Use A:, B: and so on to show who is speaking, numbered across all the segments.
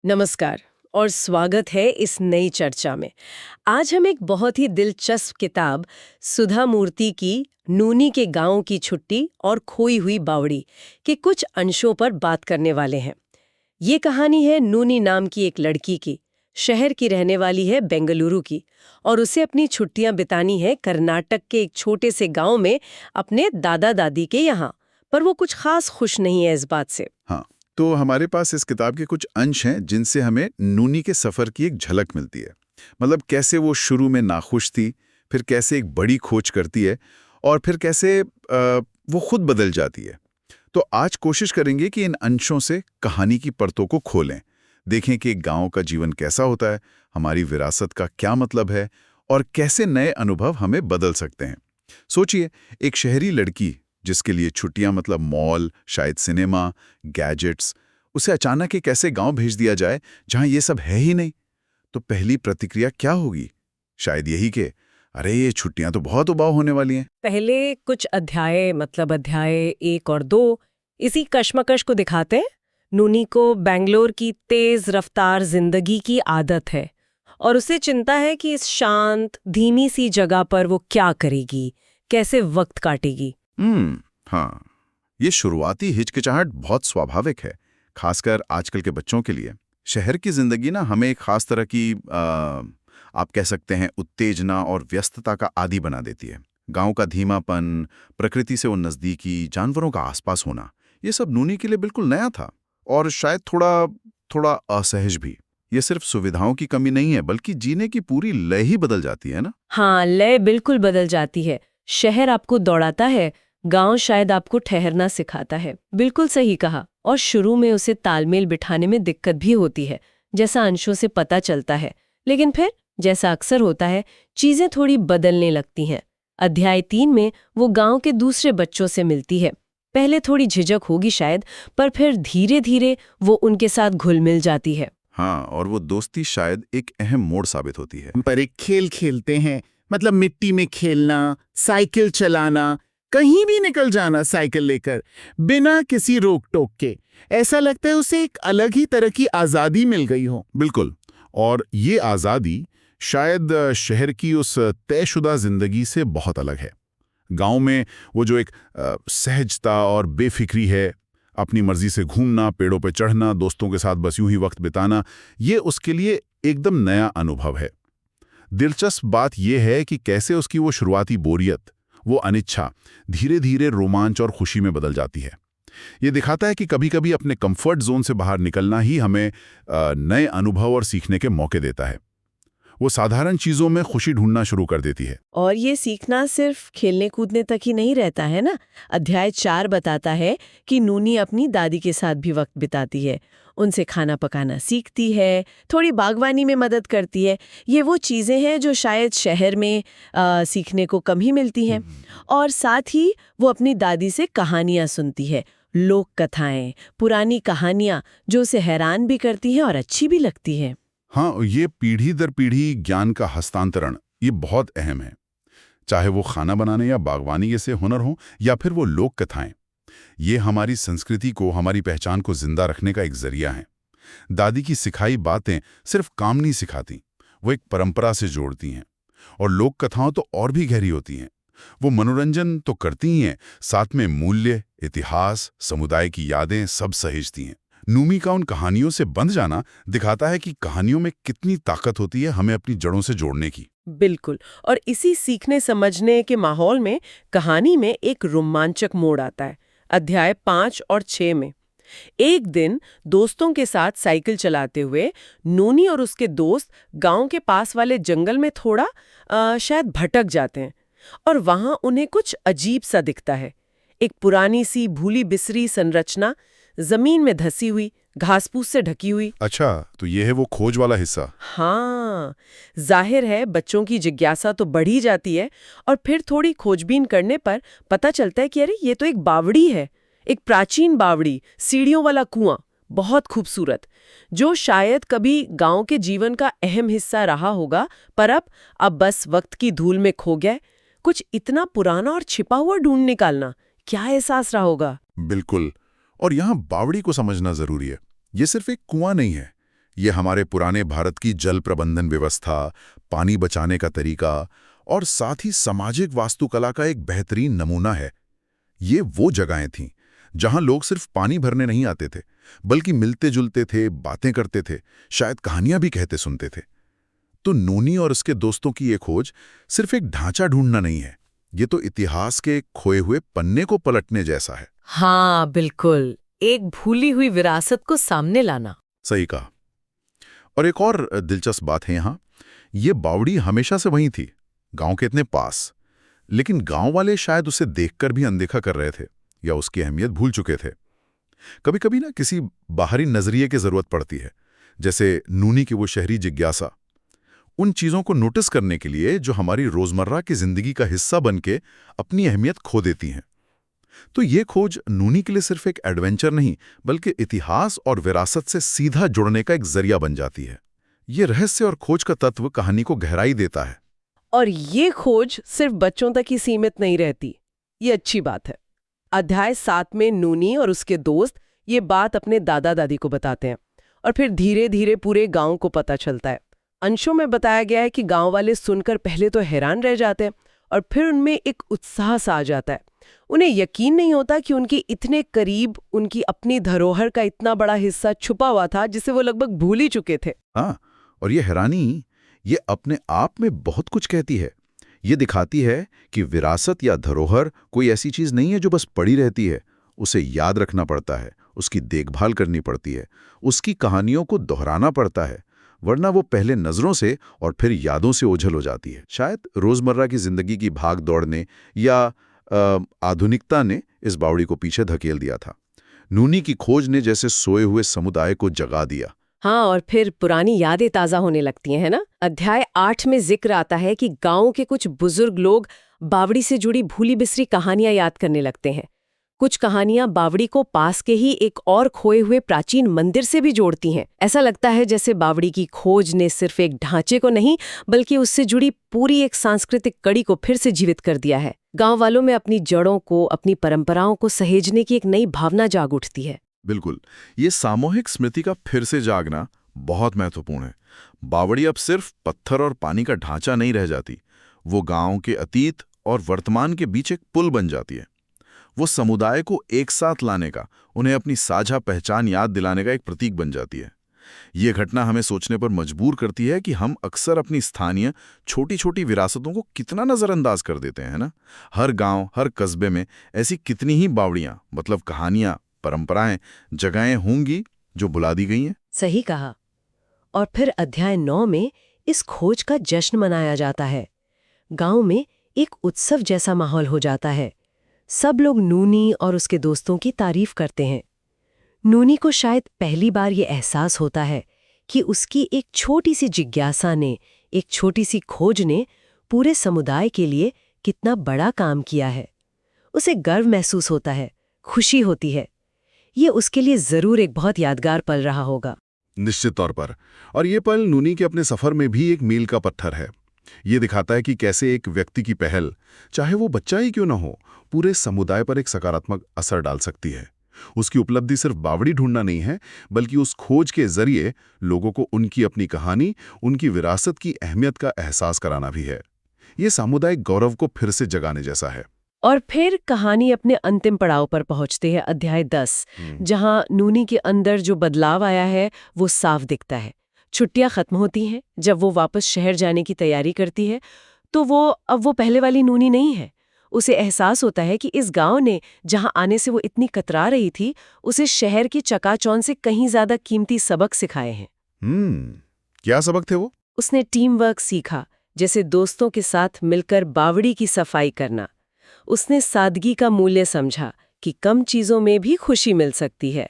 A: नमस्कार और स्वागत है इस नई चर्चा में। आज हम एक बहुत ही दिलचस्प किताब सुधा मूर्ति की नूनी के गांव की छुट्टी और खोई हुई बावड़ी के कुछ अंशों पर बात करने वाले हैं। ये कहानी है नूनी नाम की एक लड़की की। शहर की रहने वाली है बेंगलुरु की और उसे अपनी छुट्टियां बितानी है कर्नाटक के एक छोटे से गांव में अपने दादा दादी के यहाँ। पर वो कुछ खास खुश नहीं है इस बात से।
B: हाँ, तो हमारे पास इस किताब के कुछ अंश हैं जिनसे हमें नूनी के सफ़र की एक झलक मिलती है। मतलब कैसे वो शुरू में नाखुश थी, फिर कैसे एक बड़ी खोज करती है और फिर कैसे वो खुद बदल जाती है। तो आज कोशिश करेंगे कि इन अंशों से कहानी की परतों को खोलें, देखें कि एक गांव का जीवन कैसा होता है, हमारी विरासत का क्या मतलब है और कैसे नए अनुभव हमें बदल सकते हैं। सोचिए, एक शहरी लड़की जिसके लिए छुट्टियां मतलब मॉल, शायद सिनेमा, गैजेट्स, उसे अचानक एक ऐसे गांव भेज दिया जाए जहां ये सब है ही नहीं। तो पहली प्रतिक्रिया क्या होगी? शायद यही कि अरे ये छुट्टियां तो बहुत उबाऊ होने वाली हैं।
A: पहले कुछ अध्याय मतलब अध्याय 1 और 2 इसी कश्मकश को दिखाते हैं। नूनी को बैंगलोर की तेज रफ्तार जिंदगी की आदत है और उसे चिंता है कि इस शांत धीमी सी जगह पर वो क्या करेगी, कैसे वक्त काटेगी।
B: हाँ, ये शुरुआती हिचकिचाहट बहुत स्वाभाविक है, खासकर आजकल के बच्चों के लिए। शहर की जिंदगी ना हमें एक खास तरह की आप कह सकते हैं उत्तेजना और व्यस्तता का आदी बना देती है। गांव का धीमापन, प्रकृति से वो नज़दीकी, जानवरों का आसपास होना, ये सब नूनी के लिए बिल्कुल नया था और शायद थोड़ा थोड़ा असहज भी। ये सिर्फ सुविधाओं की कमी नहीं है, बल्कि जीने की पूरी लय ही बदल जाती है ना।
A: हाँ, लय बिल्कुल बदल जाती है। शहर आपको दौड़ाता है, गांव शायद आपको ठहरना सिखाता है। बिल्कुल सही कहा। और शुरू में उसे तालमेल बिठाने में दिक्कत भी होती है, जैसा अंशों से पता चलता है। लेकिन फिर जैसा अक्सर होता है, चीजें थोड़ी बदलने लगती हैं। अध्याय 3 में वो गांव के दूसरे बच्चों से मिलती है। पहले थोड़ी झिझक होगी शायद, पर फिर धीरे धीरे वो उनके साथ घुल मिल जाती है।
B: हाँ, और वो दोस्ती शायद एक अहम मोड़ साबित होती है।
C: पर एक खेल खेलते हैं, मतलब मिट्टी में खेलना, साइकिल चलाना, कहीं भी निकल जाना साइकिल लेकर, बिना किसी रोक टोक के। ऐसा लगता है उसे एक अलग ही तरह की आज़ादी मिल गई हो।
B: बिल्कुल, और ये आज़ादी शायद शहर की उस तयशुदा जिंदगी से बहुत अलग है। गांव में वो जो एक सहजता और बेफिक्री है, अपनी मर्जी से घूमना, पेड़ों पे चढ़ना, दोस्तों के साथ बस यूं ही वक्त बिताना, ये उसके लिए एकदम नया अनुभव है। दिलचस्प बात यह है कि कैसे उसकी वो शुरुआती बोरियत, वो अनिच्छा, धीरे धीरे रोमांच और खुशी में बदल जाती है। ये दिखाता है कि कभी-कभी अपने कंफर्ट जोन से बाहर निकलना ही हमें नए अनुभव और सीखने के मौके देता है। वो साधारण चीजों में खुशी ढूंढना शुरू कर देती है।
A: और ये सीखना सिर्फ खेलने कूदने तक ही नहीं रहता है ना। अध्याय 4 बताता है कि नूनी अपनी दादी के साथ भी वक्त बिताती है, उनसे खाना पकाना सीखती है, थोड़ी बागवानी में मदद करती है। ये वो चीज़ें हैं जो शायद शहर में सीखने को कम ही मिलती हैं। और साथ ही वो अपनी दादी से कहानियाँ सुनती है, लोक कथाएं, पुरानी कहानियाँ जो उसे हैरान भी करती हैं और अच्छी भी लगती हैं।
B: हाँ, ये पीढ़ी दर पीढ़ी ज्ञान का हस्तांतरण ये बहुत अहम है। चाहे वो खाना बनाने या बागवानी जैसे हुनर हो या फिर वो लोक कथाएं, ये हमारी संस्कृति को, हमारी पहचान को जिंदा रखने का एक जरिया है। दादी की सिखाई बातें सिर्फ काम नहीं सिखाती, वो एक परंपरा से जोड़ती हैं। और लोक कथाओं तो और भी गहरी होती हैं। वो मनोरंजन तो करती ही हैं, साथ में मूल्य, इतिहास, समुदाय की यादें सब सहेजती हैं। नूमी का उन कहानियों से बंध जाना दिखाता है कि कहानियों में कितनी ताकत होती है हमें अपनी जड़ों से जोड़ने की।
A: बिल्कुल। और इसी सीखने समझने के माहौल में कहानी में एक रोमांचक मोड़ आता है। अध्याय 5 और 6 में एक दिन दोस्तों के साथ साइकिल चलाते हुए नूनी और उसके दोस्त गांव के पास वाले जंगल में थोड़ा शायद भटक जाते हैं और वहां उन्हें कुछ अजीब सा दिखता है। एक पुरानी सी भूली बिसरी संरचना, जमीन में धसी हुई, घास-फूस से ढकी हुई।
B: अच्छा, तो ये है वो खोज वाला हिस्सा।
A: हाँ, जाहिर है बच्चों की जिज्ञासा तो बढ़ ही जाती है और फिर थोड़ी खोजबीन करने पर पता चलता है कि अरे ये तो एक बावड़ी है, एक प्राचीन बावड़ी, सीढ़ियों वाला कुआं, बहुत खूबसूरत, जो शायद कभी गांव के जीवन का अहम हिस्सा रहा होगा, पर अब बस वक्त की धूल में खो गया। कुछ इतना पुराना और छिपा हुआ ढूंढ निकालना, क्या एहसास रहा होगा।
B: बिल्कुल, और यहाँ बावड़ी को समझना जरूरी है। ये सिर्फ एक कुआं नहीं है, ये हमारे पुराने भारत की जल प्रबंधन व्यवस्था, पानी बचाने का तरीका और साथ ही सामाजिक वास्तुकला का एक बेहतरीन नमूना है। ये वो जगहें थीं जहां लोग सिर्फ पानी भरने नहीं आते थे, बल्कि मिलते जुलते थे, बातें करते थे, शायद कहानियां भी कहते सुनते थे। तो नूनी और उसके दोस्तों की ये खोज सिर्फ एक ढांचा ढूंढना नहीं है, ये तो इतिहास के खोए हुए पन्ने को पलटने जैसा है।
A: हाँ बिल्कुल, एक भूली हुई विरासत को सामने लाना।
B: सही कहा। और एक और दिलचस्प बात है यहाँ, ये बावड़ी हमेशा से वहीं थी, गांव के इतने पास, लेकिन गांव वाले शायद उसे देखकर भी अनदेखा कर रहे थे या उसकी अहमियत भूल चुके थे। कभी कभी ना किसी बाहरी नजरिए की जरूरत पड़ती है, जैसे नूनी की वो शहरी जिज्ञासा, उन चीजों को नोटिस करने के लिए जो हमारी रोजमर्रा की जिंदगी का हिस्सा बनके अपनी अहमियत खो देती हैं। तो ये खोज नूनी के लिए सिर्फ एक एडवेंचर नहीं, बल्कि इतिहास और विरासत से सीधा जुड़ने का एक जरिया बन जाती है। ये रहस्य और खोज का तत्व कहानी को गहराई देता है।
A: और ये खोज सिर्फ बच्चों तक ही सीमित नहीं रहती, ये अच्छी बात है। अध्याय 7 में नूनी और उसके दोस्त ये बात अपने दादा दादी को बताते हैं और फिर धीरे धीरे पूरे गांव को पता चलता है। अंशों में बताया गया है कि गांव वाले सुनकर पहले तो हैरान रह जाते हैं और फिर उनमें एक उत्साह सा आ जाता है। उन्हें यकीन नहीं होता कि उनके इतने करीब उनकी अपनी धरोहर का इतना बड़ा हिस्सा छुपा हुआ था जिसे वो लगभग भूल ही चुके थे।
B: हाँ, और ये हैरानी, ये अपने आप में बहुत कुछ कहती है। ये दिखाती है कि विरासत या धरोहर कोई ऐसी चीज नहीं है जो बस पड़ी रहती है। उसे याद रखना पड़ता है, उसकी देखभाल करनी पड़ती है, उसकी कहानियों को दोहराना पड़ता है, वरना वो पहले नजरों से और फिर यादों से ओझल हो जाती है। शायद रोजमर्रा की जिंदगी की भाग दौड़ने या आधुनिकता ने इस बावड़ी को पीछे धकेल दिया था। नूनी की खोज ने जैसे सोए हुए समुदाय को जगा दिया।
A: हाँ, और फिर पुरानी यादें ताज़ा होने लगती हैं, है ना? अध्याय 8 में जिक्र आता है कि गांव के कुछ बुजुर्ग लोग बावड़ी से जुड़ी भूली बिसरी कहानियां याद करने लगते हैं। कुछ कहानियां बावड़ी को पास के ही एक और खोए हुए प्राचीन मंदिर से भी जोड़ती हैं। ऐसा लगता है जैसे बावड़ी की खोज ने सिर्फ एक ढांचे को नहीं, बल्कि उससे जुड़ी पूरी एक सांस्कृतिक कड़ी को फिर से जीवित कर दिया है। गांव वालों में अपनी जड़ों को, अपनी परंपराओं को सहेजने की एक नई भावना जाग उठती है।
B: बिल्कुल, ये सामूहिक स्मृति का फिर से जागना बहुत महत्वपूर्ण है। बावड़ी अब सिर्फ पत्थर और पानी का ढांचा नहीं रह जाती, वो गांव के अतीत और वर्तमान के बीच एक पुल बन जाती है। वो समुदाय को एक साथ लाने का, उन्हें अपनी साझा पहचान याद दिलाने का एक प्रतीक बन जाती है। ये घटना हमें सोचने पर मजबूर करती है कि हम अक्सर अपनी स्थानीय छोटी छोटी विरासतों को कितना नज़रअंदाज कर देते हैं, ना? हर गांव, हर कस्बे में ऐसी कितनी ही बावड़ियां, मतलब कहानियां, परंपराएं, जगहें होंगी जो भुला दी गई हैं।
A: सही कहा। और फिर अध्याय 9 में इस खोज का जश्न मनाया जाता है। गांव में एक उत्सव जैसा माहौल हो जाता है। सब लोग नूनी और उसके दोस्तों की तारीफ करते हैं। नूनी को शायद पहली बार ये एहसास होता है कि उसकी एक छोटी सी जिज्ञासा ने, एक छोटी सी खोज ने पूरे समुदाय के लिए कितना बड़ा काम किया है। उसे गर्व महसूस होता है, खुशी होती है। ये उसके लिए जरूर एक बहुत यादगार पल रहा होगा।
B: निश्चित तौर पर। और ये पल नूनी के अपने सफर में भी एक मील का पत्थर है। ये दिखाता है कि कैसे एक व्यक्ति की पहल, चाहे वो बच्चा ही क्यों ना हो, पूरे समुदाय पर एक सकारात्मक असर डाल सकती है। उसकी उपलब्धि सिर्फ बावड़ी ढूंढना नहीं है, बल्कि उस खोज के जरिए लोगों को उनकी अपनी कहानी, उनकी विरासत की अहमियत का एहसास कराना भी है। ये सामुदायिक गौरव को फिर से जगाने जैसा है।
A: और फिर कहानी अपने अंतिम पड़ाव पर पहुंचती है, अध्याय 10, जहां नूनी के अंदर जो बदलाव आया है वो साफ दिखता है। छुट्टियां खत्म होती हैं। जब वो वापस शहर जाने की तैयारी करती है तो अब वो पहले वाली नूनी नहीं है। उसे एहसास होता है कि इस गांव ने, जहां आने से वो इतनी कतरा रही थी, उसे शहर की चकाचौंध से कहीं ज्यादा कीमती सबक सिखाए हैं।
B: क्या सबक थे वो?
A: उसने टीम वर्क सीखा, जैसे दोस्तों के साथ मिलकर बावड़ी की सफाई करना। उसने सादगी का मूल्य समझा कि कम चीजों में भी खुशी मिल सकती है।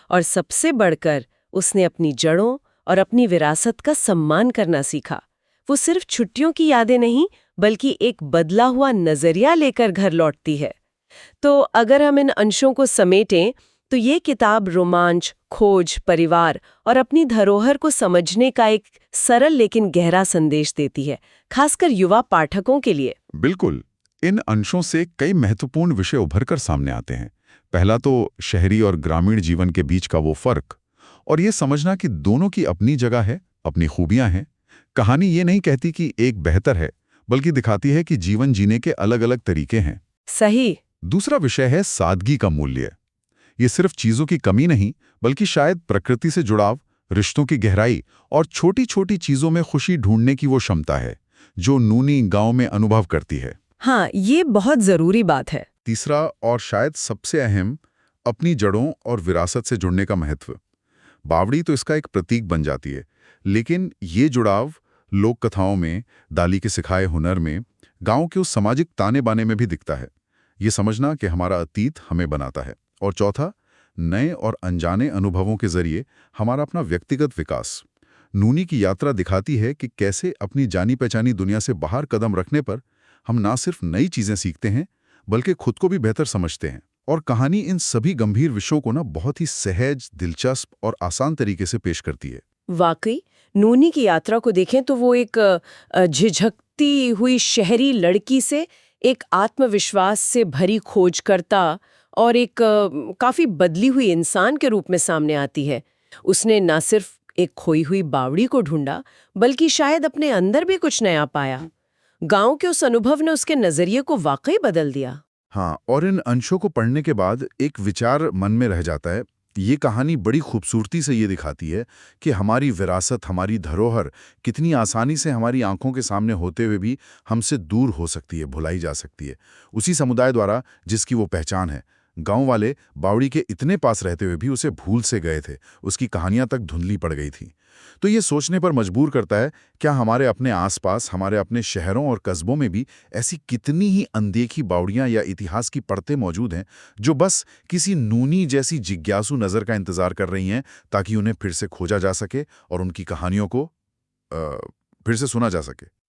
A: और सबसे बढ़कर उसने अपनी जड़ों और अपनी विरासत का सम्मान करना सीखा। वो सिर्फ छुट्टियों की यादें नहीं, बल्कि एक बदला हुआ नजरिया लेकर घर लौटती है। तो अगर हम इन अंशों को समेटें तो ये किताब रोमांच, खोज, परिवार और अपनी धरोहर को समझने का एक सरल लेकिन गहरा संदेश देती है, खासकर युवा पाठकों के लिए।
B: बिल्कुल। इन अंशों से कई महत्वपूर्ण विषय उभर कर सामने आते हैं। पहला तो शहरी और ग्रामीण जीवन के बीच का वो फर्क, और ये समझना कि दोनों की अपनी जगह है, अपनी खूबियां हैं। कहानी ये नहीं कहती कि एक बेहतर है, बल्कि दिखाती है कि जीवन जीने के अलग-अलग तरीके हैं।
A: सही।
B: दूसरा विषय है सादगी का मूल्य। ये सिर्फ चीजों की कमी नहीं, बल्कि शायद प्रकृति से जुड़ाव, रिश्तों की गहराई और छोटी-छोटी चीजों में खुशी ढूंढने की वो क्षमता है, जो नूनी गांव में अनुभव करती है।
A: हाँ, ये बहुत जरूरी बात है।
B: तीसरा और शायद सबसे अहम, अपनी जड़ों और विरासत से जुड़ने का महत्व। बावड़ी तो इसका एक प्रतीक बन जाती है, लेकिन ये जुड़ाव लोक कथाओं में, दाली के सिखाए हुनर में, गांव के उस सामाजिक ताने बाने में भी दिखता है। ये समझना कि हमारा अतीत हमें बनाता है। और चौथा, नए और अनजाने अनुभवों के जरिए हमारा अपना व्यक्तिगत विकास। नूनी की यात्रा दिखाती है कि कैसे अपनी जानी पहचानी दुनिया से बाहर कदम रखने पर हम ना सिर्फ नई चीजें सीखते हैं, बल्कि खुद को भी बेहतर समझते हैं। और कहानी इन सभी गंभीर विषयों को ना बहुत ही सहज, दिलचस्प और आसान तरीके से पेश करती है।
A: वाकई नूनी की यात्रा को देखें तो वो एक झिझकती हुई शहरी लड़की से एक आत्मविश्वास से भरी खोजकर्ता और एक काफी बदली हुई इंसान के रूप में सामने आती है। उसने न सिर्फ एक खोई हुई बावड़ी को ढूंढा, बल्कि शायद अपने अंदर भी कुछ नया पाया। गांव के उस अनुभव ने उसके नजरिए को वाकई बदल दिया।
B: हाँ, और इन अंशों को पढ़ने के बाद एक विचार मन में रह जाता है। ये कहानी बड़ी खूबसूरती से ये दिखाती है कि हमारी विरासत, हमारी धरोहर कितनी आसानी से हमारी आंखों के सामने होते हुए भी हमसे दूर हो सकती है, भुलाई जा सकती है। उसी समुदाय द्वारा जिसकी वो पहचान है। गांव वाले बावड़ी के इतने पास रहते हुए भी उसे भूल से गए थे, उसकी कहानियां तक धुंधली पड़ गई थी। तो ये सोचने पर मजबूर करता है, क्या हमारे अपने आसपास, हमारे अपने शहरों और कस्बों में भी ऐसी कितनी ही अनदेखी बावड़ियां या इतिहास की परतें मौजूद हैं, जो बस किसी नूनी जैसी जिज्ञासु नज़र का इंतजार कर रही हैं, ताकि उन्हें फिर से खोजा जा सके और उनकी कहानियों को फिर से सुना जा सके।